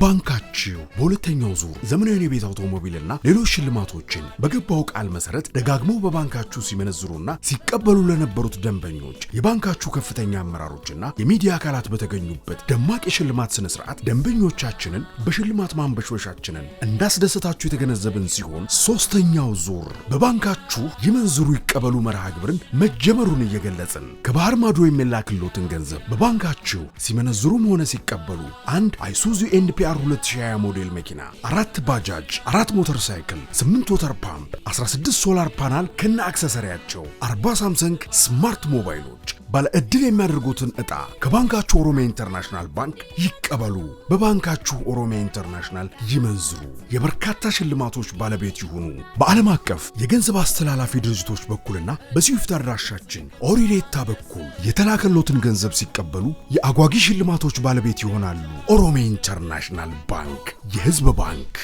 ባንካችሁ በሁለተኛው ዙር ዘመናዊ የቤት አውቶሞቢልና ሌሎች ሽልማቶችን በገባው ቃል መሰረት ደጋግመው በባንካችሁ ሲመነዝሩና ሲቀበሉ ለነበሩት ደንበኞች የባንካችሁ ከፍተኛ አመራሮችና የሚዲያ አካላት በተገኙበት ደማቅ የሽልማት ስነ ስርዓት ደንበኞቻችንን በሽልማት ማንበሽበሻችንን እንዳስደሰታችሁ የተገነዘብን ሲሆን ሶስተኛው ዙር በባንካችሁ ይመንዝሩ ይቀበሉ መርሃ ግብርን መጀመሩን እየገለጽን ከባህር ማዶ የሚላክሎትን ገንዘብ በባንካችሁ ሲመነዝሩም ሆነ ሲቀበሉ አንድ አይሱዙ ኤንፒአር 2020 ሞዴል መኪና፣ 4 ባጃጅ፣ 4 ሞተር ሳይክል፣ 8 ወተር ፓምፕ፣ 16 ሶላር ፓናል ከነ አክሰሰሪያቸው፣ 40 ሳምሰንግ ስማርት ሞባይሎች ባለ ዕድል የሚያደርጉትን ዕጣ ከባንካችሁ ኦሮሚያ ኢንተርናሽናል ባንክ ይቀበሉ። በባንካችሁ ኦሮሚያ ኢንተርናሽናል ይመንዝሩ። የበርካታ ሽልማቶች ባለቤት ይሁኑ። በዓለም አቀፍ የገንዘብ አስተላላፊ ድርጅቶች በኩልና በስዊፍት አድራሻችን ኦሪሬታ በኩል የተላከሎትን ገንዘብ ሲቀበሉ የአጓጊ ሽልማቶች ባለቤት ይሆናሉ። ኦሮሚያ ኢንተርናሽናል ባንክ፣ የሕዝብ ባንክ።